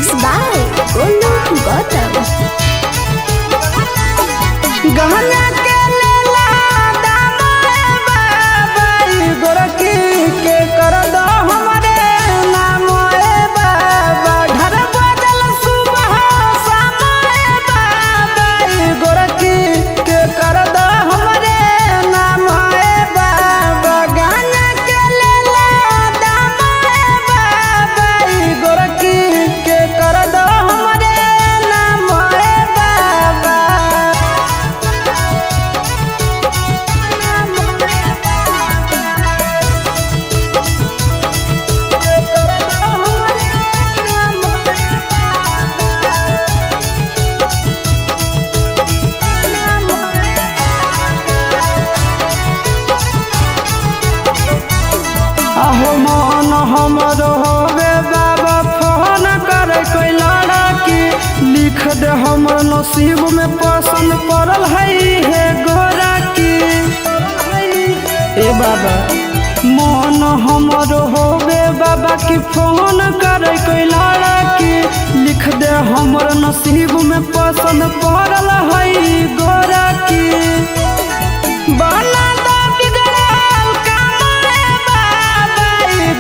Mixed by Golu Gautam. गहना के लेला दामोए बाबा गोरखी के कर दो हमरे नामोए बाबा घर बदल सुबह शामोए बाबा गोरखी के कर दो हमरे नामोए बाबा गहना के लेला दामोए बाबा गोरखी के कर दो हमरे नामोए बाबा। आहो मन हमरो होवे बाबा फोन करे कोई लड़की लिख दे हमर नसीब में पसंद पड़ल है गोरा की ए बाबा मन हमरो होवे बाबा की फोन करे कोई लड़की लिख दे हमर नसीब में पसंद पड़ल है गोरा की बना दो बिगड़ल कामरे बाबा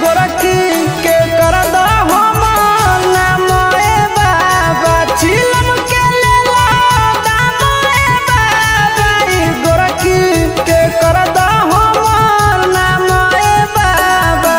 गोरखी के कर दो हमर नामोए बाबा चिलम के लेला दामोए बाबा गोरखी के कर दो हमर नामोए बाबा।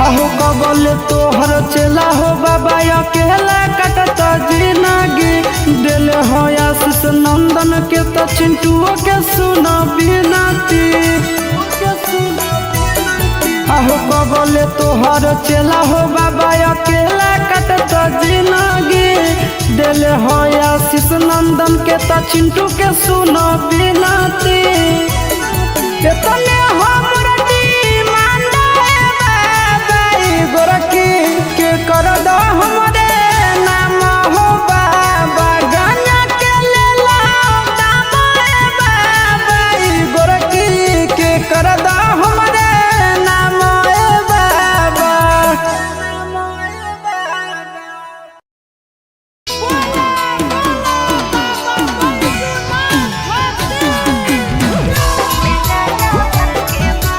आहो कबल तोहर चला हो बाबा अकेला कटता जिंदगी दिल हो आशीष नंदन के तो चिंटुओ के सुना बिनती आहो कबल तोहर चला हो बाबा अकेला कटता जिंदगी दिल हो आशीष नंदन के तो चिंटू के सुना बिनती कितने हमरा डिमांड है बाबा गोरखी के कर दो हमरे नाम हो बाबा गाना के लेला दाम है बाबा गोरखी के कर दो हमरे नाम है बाबा। के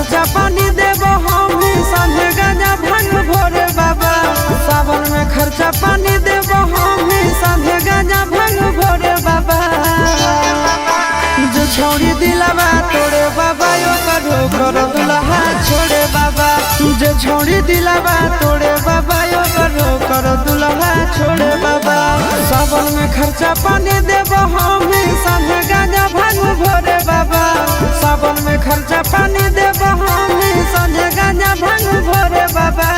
खर्चा पानी देबो हम ही संगे गांजा भांग भोरे बाबा। सावन में खर्चा पानी देबो हम ही संगे गांजा भांग भोरे बाबा। जो छोड़ी दिलावा तोड़े बाबा यो करो कर दुल्हा छोड़े बाबा। जो छोड़ी दिलावा तोड़े बाबा यो करो कर दुल्हा छोड़े बाबा। सावन में खर्चा पानी देबो हम ही संगे गांजा भांग भोरे बाबा। सावन में खर्चा पानी देबो हम ही संगे गांजा भांग भोरे बाबा।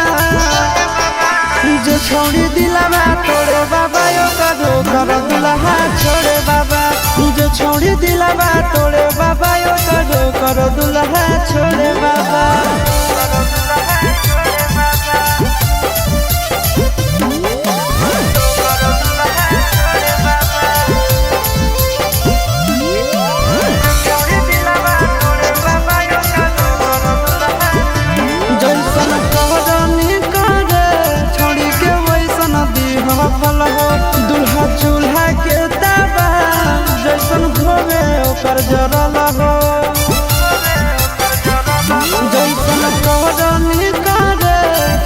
जो छोड़ी दिलावा तोड़े बाबा यो करो कर दुल्हा छोड़े बाबा। जो छोड़ी दिलावा तोड़े बाबा यो करो कर दुल्हा छोड़े बाबा। दुल्हा चूल्हा के ताबा जैसन घोवे ओकर जरल हो। जैसन करनी करे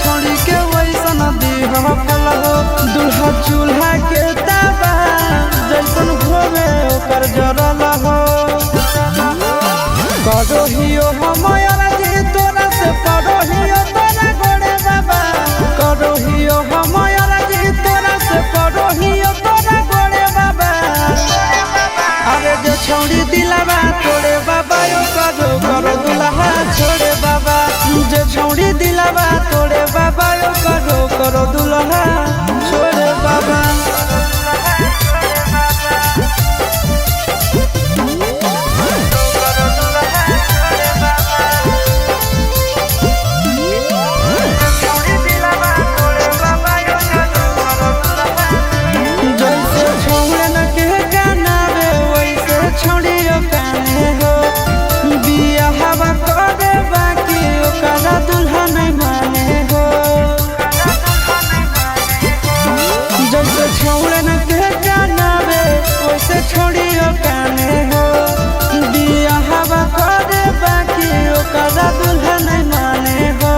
छोड़ी के वैसन दीह फल हो। दुल्हा चूल्हा के ताबा जैसन घोवे ओकर जरल हो। करोहियो हमर जी तोरा से परोहियो तोरा गोड़े बाबा। करोहियो हमर जी तोरा से परोहियो तोरा गोड़े बाबा। अरे जो छोड़ी दिलावा तोड़े बाबा यो करो करो दुल्हा छोड़े बाबा। जो छोड़ी दिलावा तोड़े बाबा यो करो करो दुल्हा छोड़े बाबा। छोड़ियो काने हो बिया हवा करे बाकी ओकरा दुल्हा नहीं माने हो।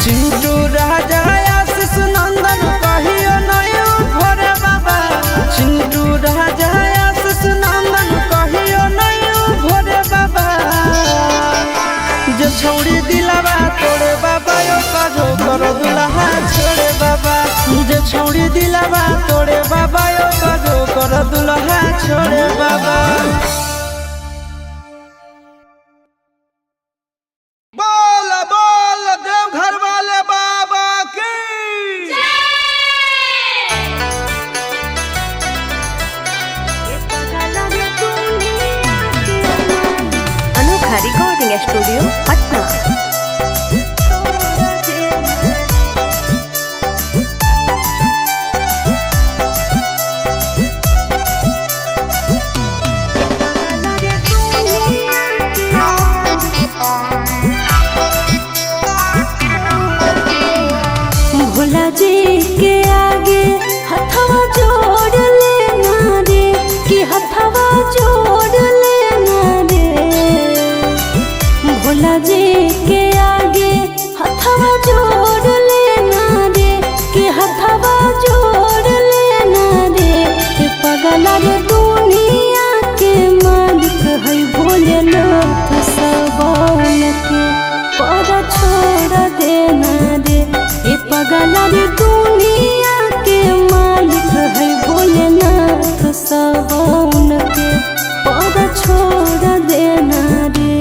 चिंटू राजा आशीष नंदन कहियो नहीं भोरे बाबा। चिंटू राजा आशीष नंदन कहियो नहीं भोरे बाबा। जो छोड़ी दिलावा तोड़े बाबा यो करो करो दुल्हा छोड़े बाबा। जो छोड़ी दिलावा तोड़े बाबा यो करो करो दुल्हा छोड़े बाबा। बोल बोल देवघर वाले बाबा की। अनोखा रिकॉर्डिंग स्टूडियो पटना। भोला जी के आगे हथवा जोड़ लेना रे कि हथवा जोड़ लेना रे। भोला जी के आगे हथवा जोड़ लेना रे कि हथवा जोड़ लेना रे। पगला रे दुनिया के मालिक है भोलेनाथ सबौन के पर छोड़ देना रे। पगला रे दुनिया के मालिक है भोलेनाथ सबौन के पर छोड़ देना रे।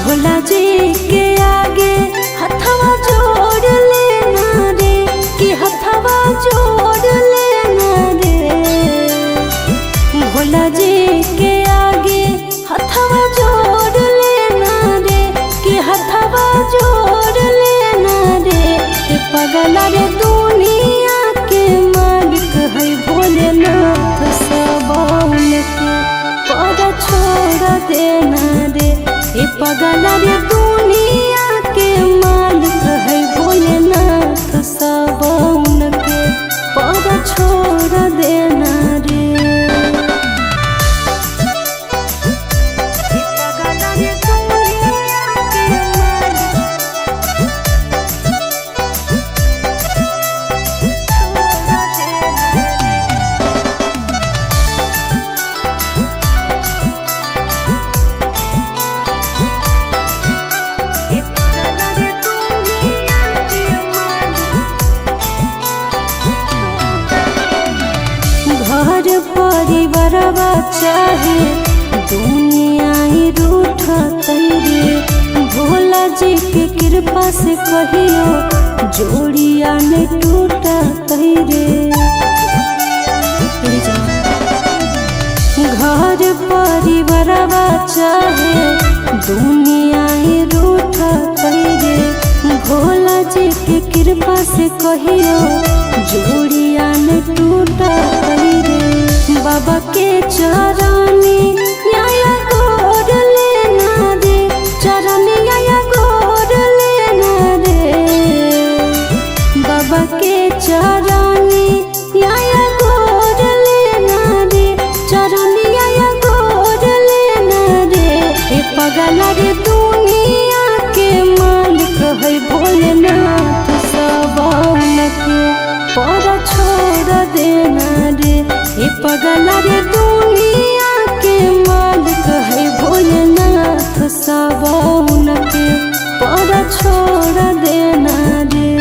भोला जी के आगे हथवा जोड़ लेना रे कि हथवा जोड़ लेना रे। भोला जी के आगे हथवा जोड़ लेना रे कि हथवा जोड़ लेना रे। पगला रे दुनिया के मालिक है भोलेनाथ सबौन के पर छोड़ देना रे। पगला रे दुनिया के मालिक है भोलेनाथ सबौन के पर छोड़ देना रे। परिवारवा चाहे दुनिया ही रूठ तैरे भोला जी के कृपा से कहियो जोड़िया ने टूटा तैरे घर परिवारवा चाहे दुनिया ही रूठ तैरे भोला जी के कृपा से कहियो जोड़िया ने टूटा तैरे बाबा के चरनी आया गोर लेना रे चरनी आया गोर लेना रे बाबा के चरनी आया गोर लेना रे चरनी आया गोर लेना रे ए पगला रे दुनिया के मालिक है भोलेनाथ सबन के पर छोड़ देना रे ए पगला रे दुनिया के मालिक है भोलेनाथ सबन के पर छोड़ देना रे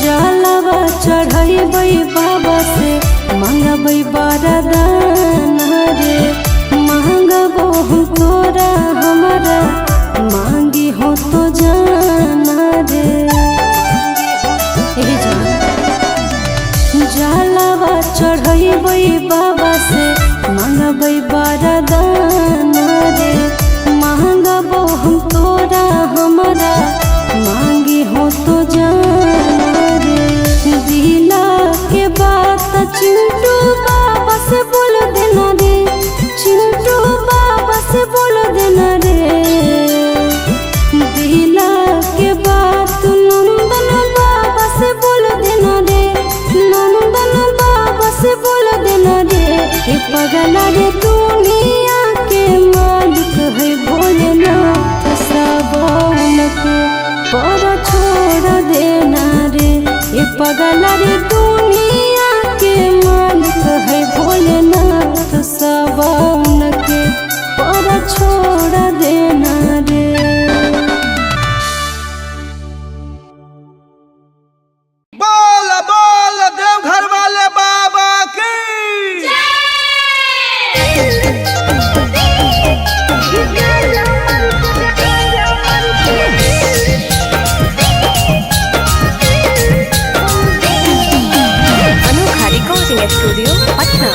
जलवा चढ़ैबै बाबा से मंगबै वरदान रे मांगबो हम तोरा हमारा मांगी हो तो जाना रे जलवा चढ़ैबै बाबा से मंगबै वरदान रे मांगबो हम तोरा हमारा मांगी हो तो जाना दिला के बात चिंटू बाबा से बोल देना रे चिंटू बाबा से बोल देना रे दिला के बात नंदन बाबा से बोल देना रे नंदन बाबा से बोल देना रे ए पगला रे दुनिया के मालिक है भोलेनाथ सबन के पर छोड़ देना रे ए पगला रे दुनिया के मालिक है भोलेनाथ सबन के पर छोड़ देना रे बोल बोल देवघर वाले बाबा की अनोखा रिकॉर्डिंग स्टूडियो पटना।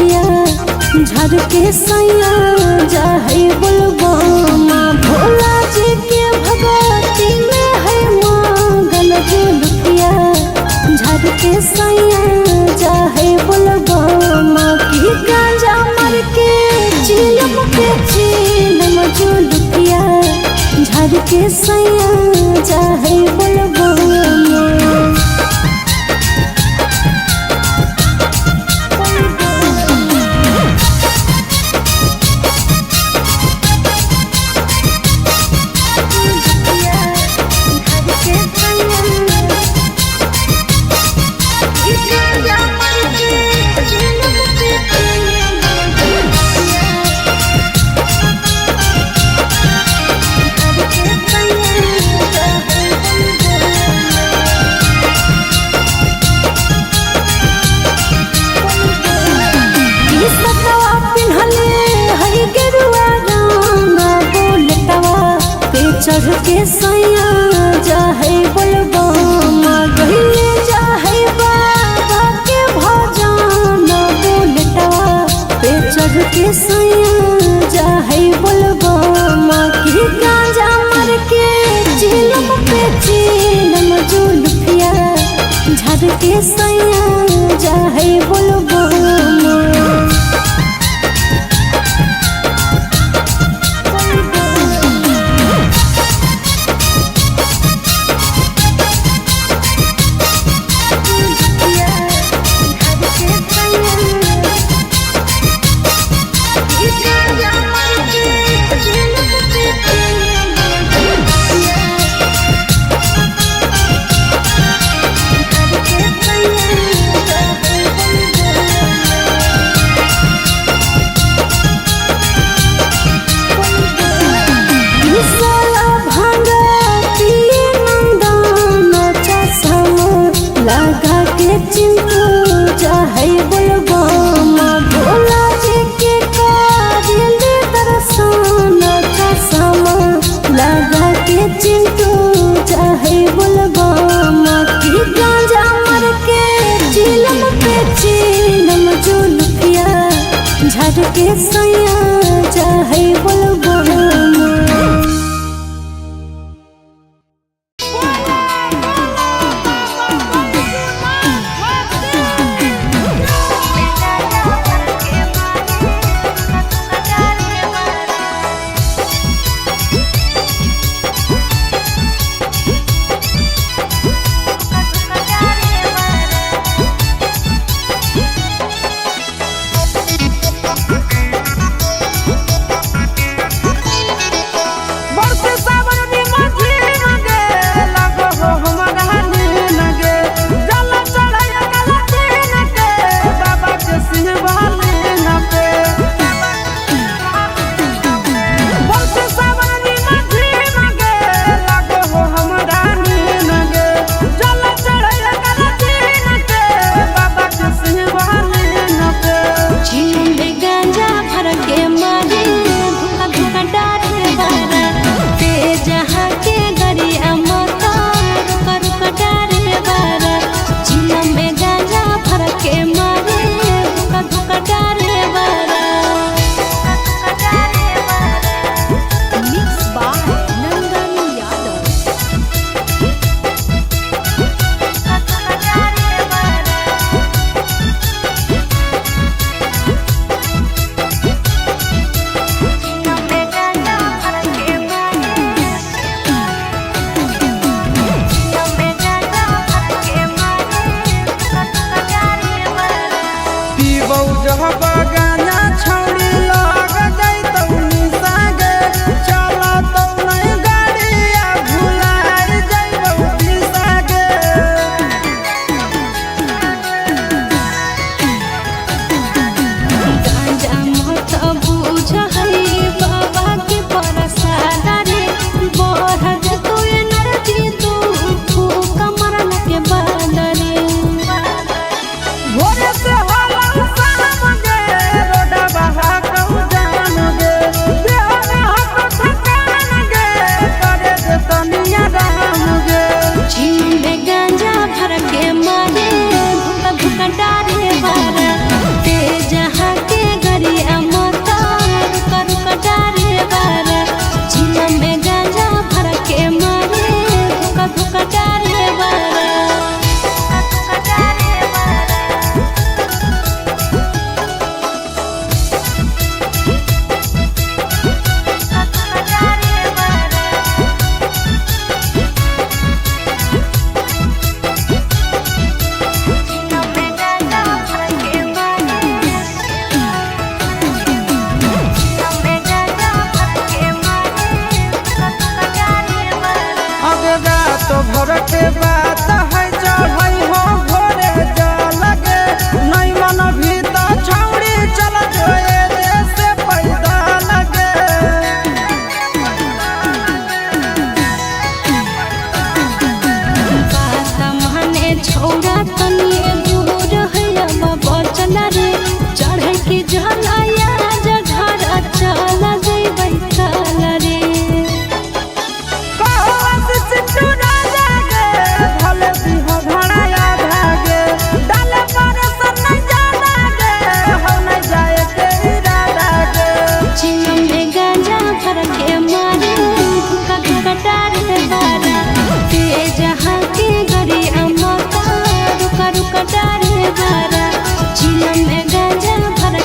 झर के सैया जाहे बोलबा भोला जी के भगवती में है मांगल जुलुकिया झर के सैया जाहे बोलबा की गांजा मर के चीलम जुलुकिया झर के सैया जाहे बोलबा चढ़ के सैया जाहे बोलबा गहिले जाहे बाबा के भजन बोलटवा पे चढ़ के सैया जाहे बोलबा की गांजा मर के चिलम पे चिलम जुलफिया झर झाड़ के सैया जाहे बोलबो लगा के चिंटू चाहे बोलबो भोला जी के कारिल दर्शन चश्मा लगा के चिंटू चाहे बोलबो की गांजा मर के चिलम पे चिलम जुल्फिया झाड़ के सैया चाहे बोलबो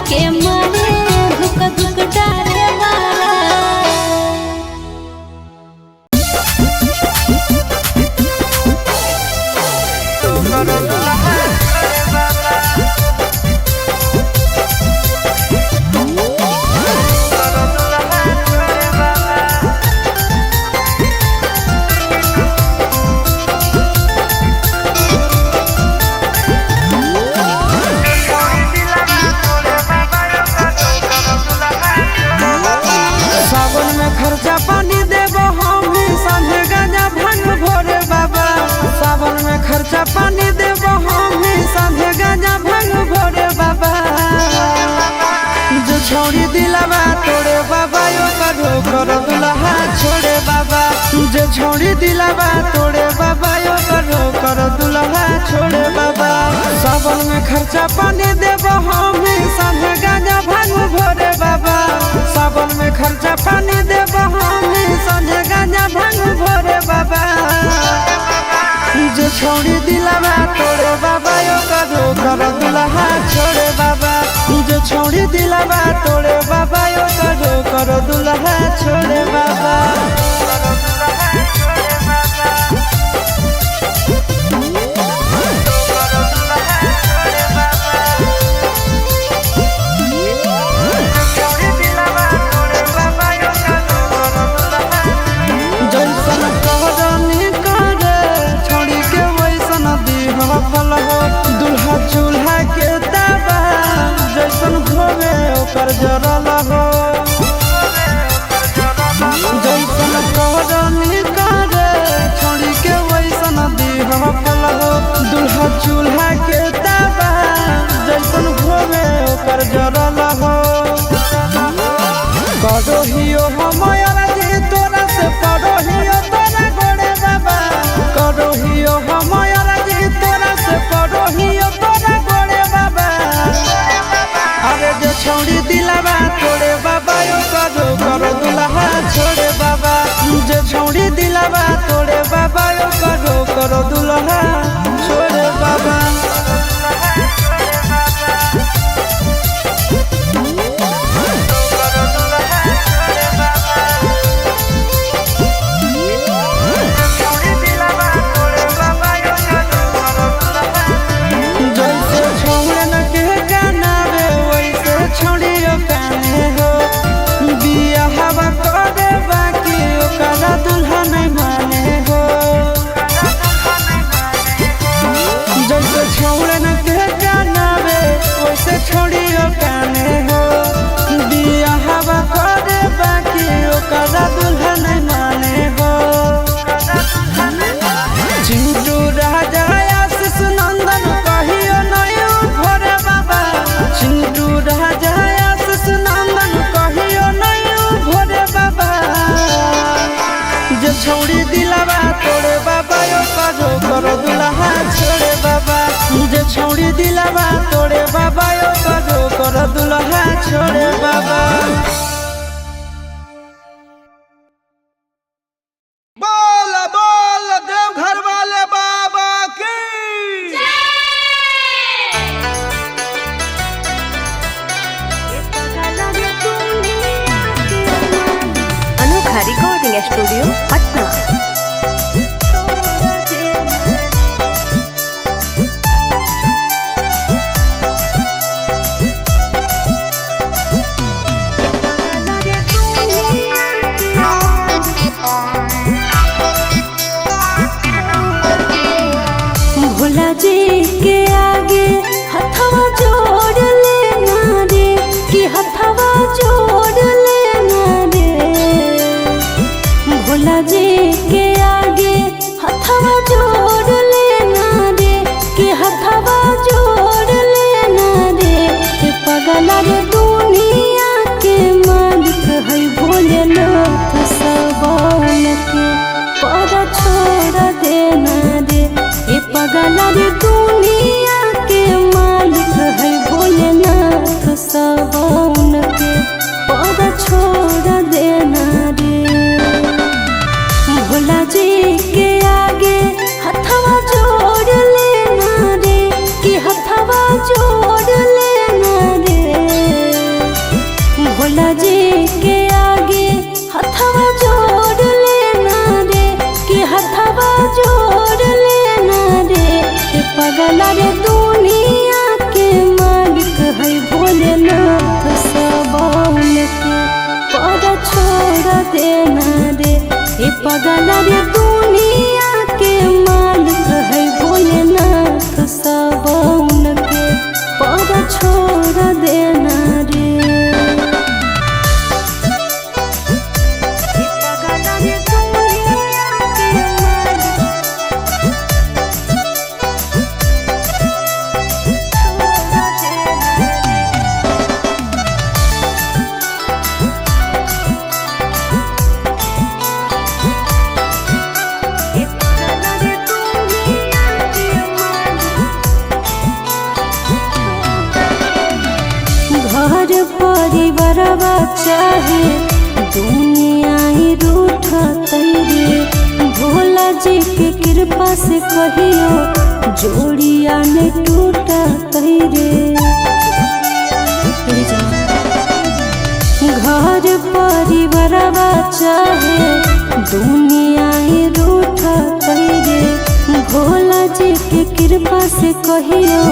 के मारे दुख दुख डारे वाला सावन में खर्चा पानी देबो हम ही संगे गांजा भांग भोरे बाबा। सावन में खर्चा पानी देबो हम ही संगे गांजा भांग भोरे बाबा। जो छोड़ी दिलावा तोड़े बाबा यो करो करो दुल्हा छोड़े बाबा। जो छोड़ी दिलावा तोड़े बाबा यो करो करो दुल्हा छोड़े बाबा। सावन में खर्चा पानी देबो हम ही संगे गांजा भांग भोरे बाबा। सावन में खर्चा पानी देबो हम ही संगे गांजा भांग भोरे बाबा। जो छोड़ी दिलावा तोड़े बाबा यो करो करो दुल्हा छोड़े बाबा। जो छोड़ी दिलावा तोड़े बाबा यो करो करो दुल्हा छोड़े बाबा। जैसन कहरनी करे छोड़ी के वैसन दीह फल हो। दुल्हा चूल्हा के दावा जैसन भोगे ओकर जरल हो। जैसन कहरनी करे छोड़ी के वैसन दीह फल हो। दुल्हा चूल्हा के दावा जैसन भोगे ओकर जरल हो। करोहियो हमर जी तोरा से परोहियो तोरा गोड़े बाबा। करोहियो हमर जी तोरा से परोहियो तोरा गोड़े बाबा। अरे जो छोड़ी दिलावा तोड़े बाबा यो करो करो दुल्हा छोड़े बाबा। जो छोड़ी दिलावा तोड़े बाबा यो करो करो दुल्हा छोड़े बाबा। जैसे छोड़न के गानावे वैसे छोड़ियो काने हो। बिया हवा करे बाकी ओकरा दुल्हा नहीं माने हो। जैसे छोड़न के गानावे वैसे छोड़ियो काने हो। बिया हवा करे बाकी ओकरा दुल्हा नहीं माने हो। चिंटू राजा आशीष नंदन कहियो नहीं भोरे बाबा। चिंटू राजा आशीष नंदन कहियो नहीं भोरे बाबा। जो छोड़ी दिलावा तोड़े बाबा यो करो करो दुल्हा छोड़े बाबा। जो छोड़ी दिलावा तोड़े बाबा यो करो करो दुल्हा छोड़े बाबा। बोल बोल देवघर वाले बाबा की अनोखा रिकॉर्डिंग स्टूडियो पटना। भोला जी के आगे हथवा जोड़ लेना रे कि हथवा जोड़ लेना रे। भोला जी के भोला जी के आगे हथवा जोड़ लेना रे कि हथवा जोड़ लेना रे पगला रे दुनिया के मालिक है भोलेनाथ सबौन के पर छोड़ देना रे पगला रे दुनिया के मालिक है भोलेनाथ सबौन के पर छोड़ देना रे घर परिवारवा चाहे दुनिया ही रूठ तैरे भोला जी के कृपा से कहियो जोड़िया ने टूट तैरे घर परिवारवा चाहे दुनिया ही रूठ तैरे भोला जी के कृपा से कहियो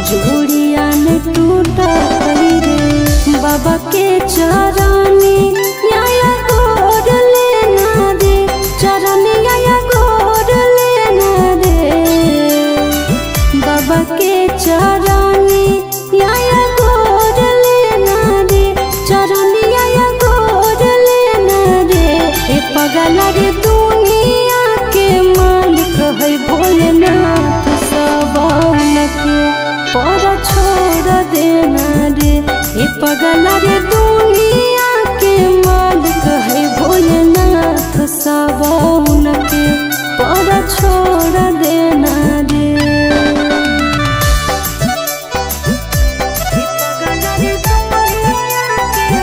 जोड़िया ने टूटा रे बाबा के चरनी आया गोर लेना रे चरनी आया गोर लेना रे बाबा के चरनी आया गोर लेना रे चरनी आया गोर लेना रे पगला रे दुनिया के मालिक है भोलेनाथ सबौन के पर छोड़ देना रे पगला रे दुनिया के मालिक है भोलेनाथ सबौन के पर छोड़ देना रे पगला रे दुनिया के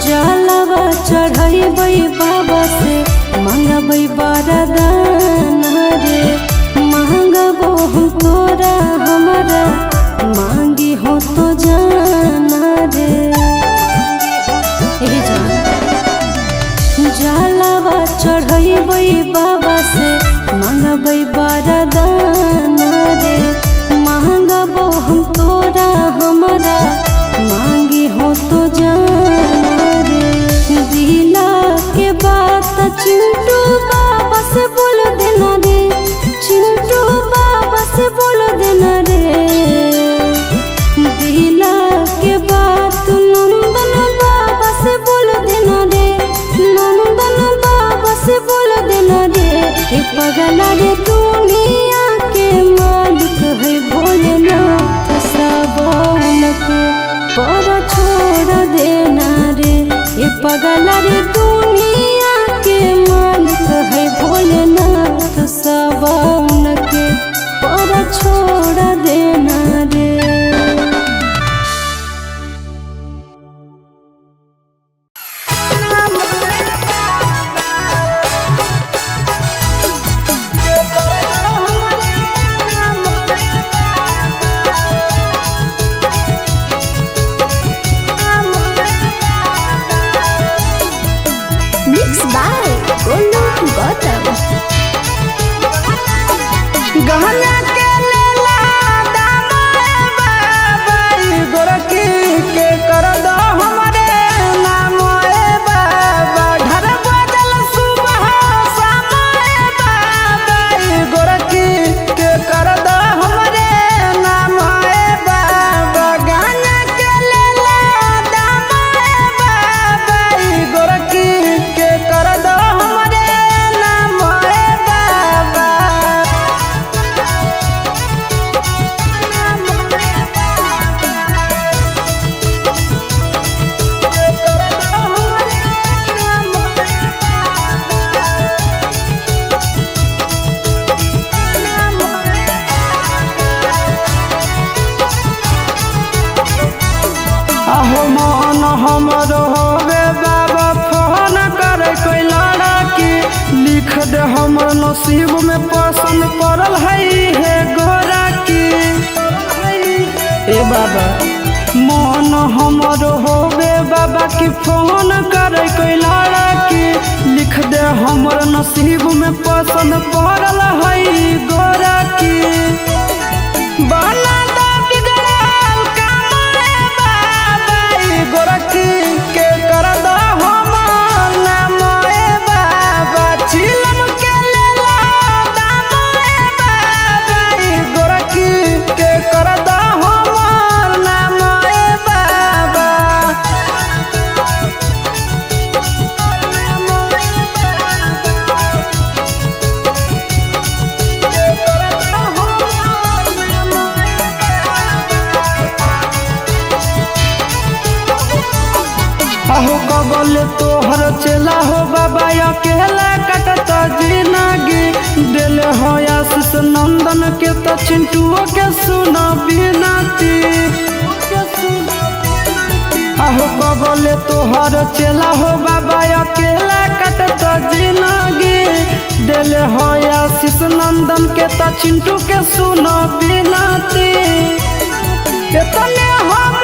जलवा चढ़ैबै बाबा से मंगबै वरदान रे मांगबो हम तोरा हमारा मांगी हो तो जाना रे जलवा चढ़ैबै बाबा से मंगबै वरदान रे मांगबो हम तोरा हमारा मांगी हो तो जाना दिला के बात चिंटू बाबा से बोल देना रे चिंटू बाबा से बोल देना रे दिला के बात नंदन बाबा से बोल देना रे नंदन बाबा से बोल देना रे पगला रे दुनिया के मालिक है भोलेनाथ सबौन के पर छोड़ देना रे पगला रे दुनिया के मालिक है भोलेनाथ सबौन के पर छोड़ देना रे Mixed by Golu Gautam. गहना के लेला दाम बाबा गोरखी के कर दो हमरे नाम बाबा घर बदल सुबह शाम बाबा गोरखी के कर दो हमरे नाम बाबा गहना के लेला दाम बाबा गोरखी के कर दो हमरे नाम बाबा हमर होवे बाबा फोन करे कोई लड़की लिख दे हमर नसीब में पसंद पड़ल है गोरा की ए बाबा मन हमर होवे बाबा की फोन करे कोई लड़की लिख दे हमर नसीब में पसंद पड़ल है गोरा की बना दा बिगड़ल काम रे बाबा ई गोरखी के कर दा हमर नाम रे बाबा चिलम के लेला दाम रे बाबा ई गोरखी के कर दा हमर नाम रे बाबा अहो कबल तोहर चला हो बाबा अकेला कटत जिंदगी दिल हो आशीष नंदन के तो चिंटुओ के सुना बिनती अहो कबल तोहर चला हो बाबा अकेला कटत जिंदगी दिल हो आशीष नंदन के तो चिंटू के सुना बिनती इतने हम